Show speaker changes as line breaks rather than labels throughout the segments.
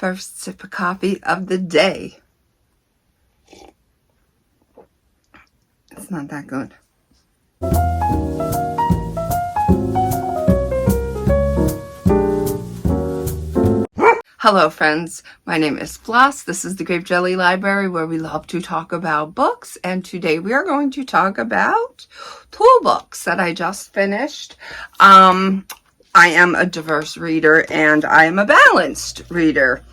First sip of coffee of the day. It's not that good. Hello friends, my name is Floss. This is the Grape Jelly Library where we love to talk about books, and today we are going to talk about two books that I just finished. I am a diverse reader and I am a balanced reader.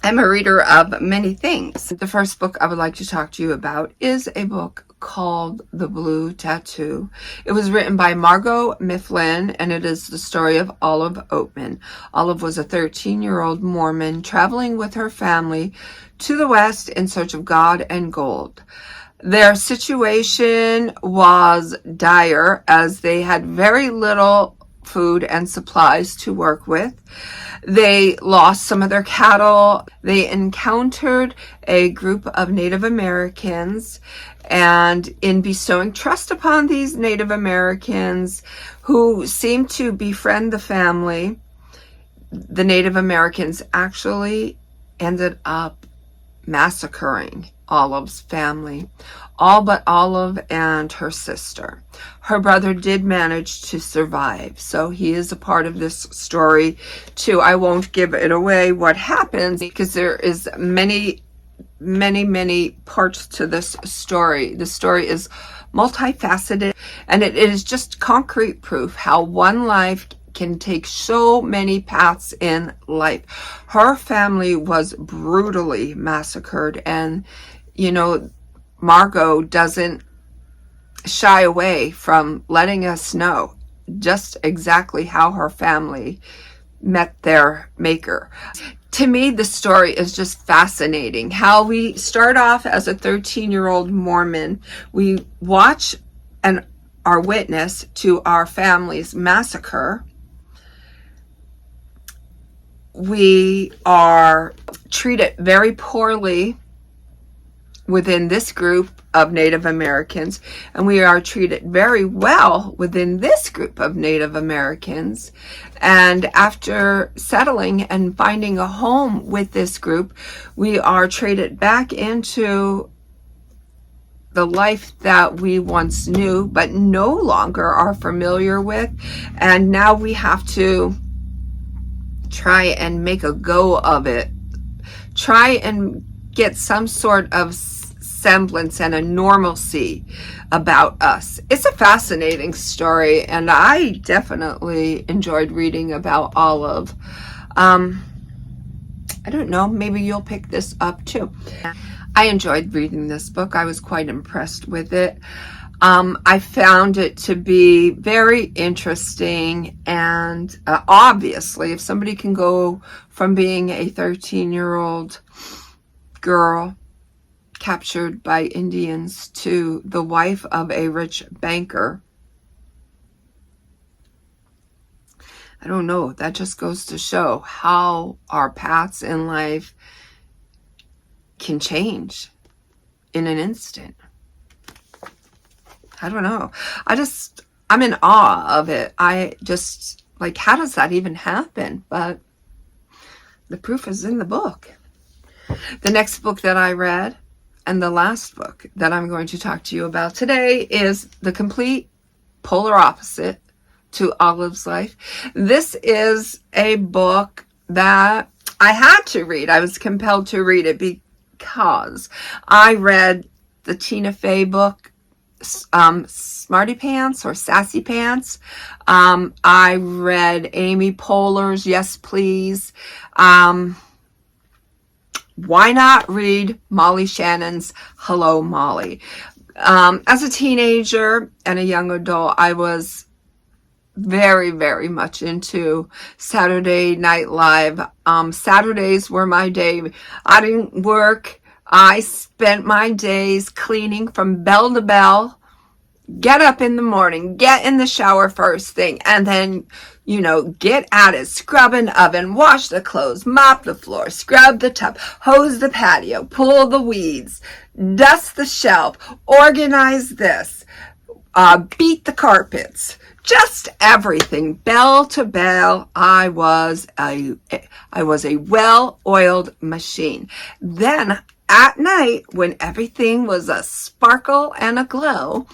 I'm a reader of many things. The first book I would like to talk to you about is a book called The Blue Tattoo. It was written by Margot Mifflin, and it is the story of Olive Oatman. Olive was a 13-year-old Mormon traveling with her family to the West in search of God and gold. Their situation was dire as they had very little food and supplies to work with. They lost some of their cattle. They encountered a group of Native Americans, and in bestowing trust upon these Native Americans who seemed to befriend the family, the Native Americans actually ended up massacring Olive's family, all but Olive and her sister. Her brother did manage to survive, so he is a part of this story too. I won't give it away what happens because there is many parts to this story. The story is multifaceted, and it is just concrete proof how one life can take so many paths in life. Her family was brutally massacred, and you know, Margot doesn't shy away from letting us know just exactly how her family met their maker. To me, the story is just fascinating. How we start off as a 13-year-old Mormon, we watch and are witness to our family's massacre. We are treated very poorly within this group of Native Americans, and we are treated very well within this group of Native Americans. And after settling and finding a home with this group, we are traded back into the life that we once knew but no longer are familiar with, and now we have to try and make a go of it, try and get some sort of semblance and a normalcy about us. It's a fascinating story, and I definitely enjoyed reading about Olive. I don't know, maybe you'll pick this up too. I enjoyed reading this book. I was quite impressed with it. I found it to be very interesting, and obviously if somebody can go from being a 13-year-old girl captured by Indians to the wife of a rich banker, I don't know, that just goes to show how our paths in life can change in an instant. I don't know. I'm in awe of it. I just, like, how does that even happen? But the proof is in the book. The next book that I read, and the last book that I'm going to talk to you about today, is the complete polar opposite to Olive's life. This is a book that I had to read. I was compelled to read it because I read the Tina Fey book, Smarty Pants or Sassy Pants. I read Amy Poehler's Yes Please. Why not read Molly Shannon's Hello Molly? As a teenager and a young adult, I was very much into Saturday Night Live. Saturdays were my day. I didn't work. I spent my days cleaning from bell to bell. Get up in the morning, get in the shower first thing, and then, you know, get at it. Scrub an oven, wash the clothes, mop the floor, scrub the tub, hose the patio, pull the weeds, dust the shelf, organize this, beat the carpets, just everything, bell to bell. I was a well-oiled machine. Then at night, when everything was a sparkle and a glow,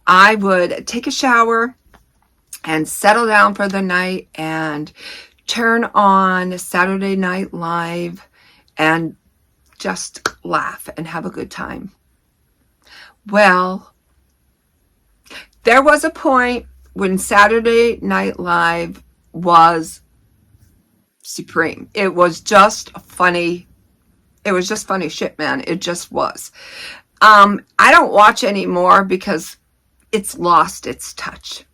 I would take a shower and settle down for the night and turn on Saturday Night Live and just laugh and have a good time. Well, there was a point when Saturday Night Live was supreme. It was just funny. It was just funny shit, man. It just was. I don't watch anymore because it's lost its touch.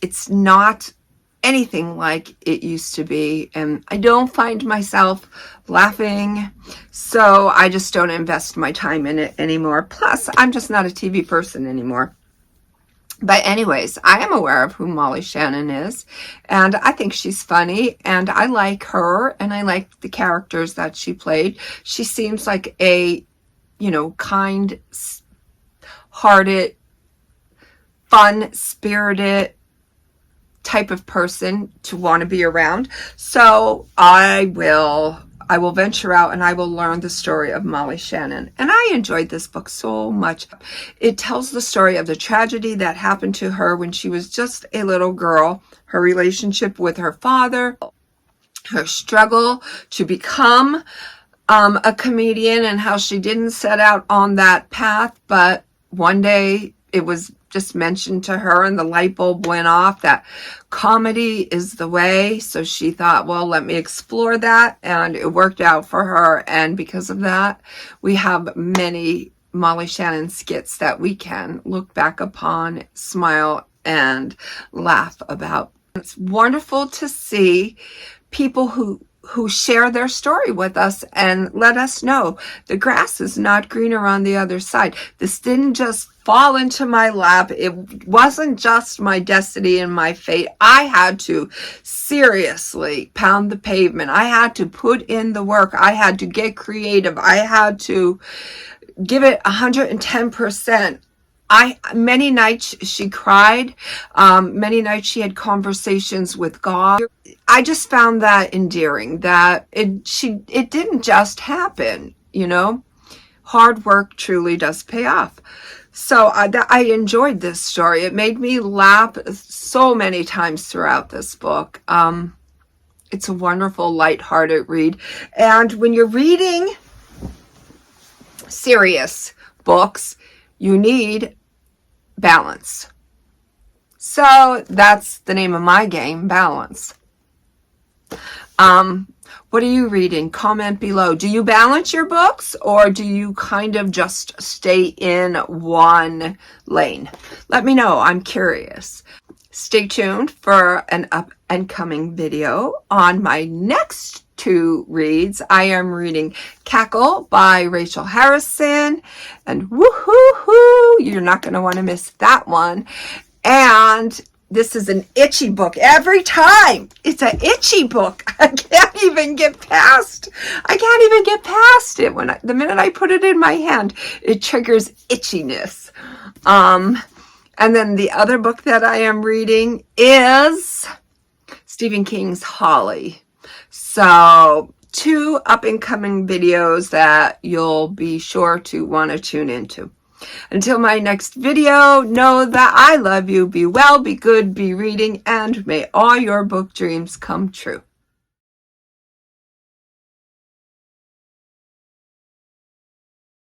It's not anything like it used to be, and I don't find myself laughing, so I just don't invest my time in it anymore. Plus, I'm just not a TV person anymore. But anyways, I am aware of who Molly Shannon is, and I think she's funny, and I like her, and I like the characters that she played. She seems like a, kind-hearted, fun-spirited type of person to want to be around. So I will venture out and I will learn the story of Molly Shannon. And I enjoyed this book so much. It tells the story of the tragedy that happened to her when she was just a little girl, her relationship with her father, her struggle to become a comedian, and how she didn't set out on that path, but one day it was just mentioned to her and the light bulb went off that comedy is the way. So she thought, well, let me explore that, and it worked out for her. And because of that, we have many Molly Shannon skits that we can look back upon, smile, and laugh about. It's wonderful to see people who share their story with us and let us know the grass is not greener on the other side. This didn't just fall into my lap. It wasn't just my destiny and my fate. I had to seriously pound the pavement. I had to put in the work. I had to get creative. I had to give it 110%. Many nights she cried. Many nights she had conversations with God. I just found that endearing, that it didn't just happen, Hard work truly does pay off. So I enjoyed this story. It made me laugh so many times throughout this book. It's a wonderful, lighthearted read. And when you're reading serious books, you need balance. So that's the name of my game, balance. What are you reading? Comment below. Do you balance your books, or do you kind of just stay in one lane? Let me know. I'm curious. Stay tuned for an up and coming video on my next 2 reads. I am reading Cackle by Rachel Harrison, and woohoo, you're not going to want to miss that one. And this is an itchy book. Every time it's an itchy book. I can't even get past it. The minute I put it in my hand, it triggers itchiness. And then the other book that I am reading is Stephen King's Holly. So 2 up and coming videos that you'll be sure to want to tune into. Until my next video, know that I love you. Be well, be good, be reading, and may all your book dreams come true.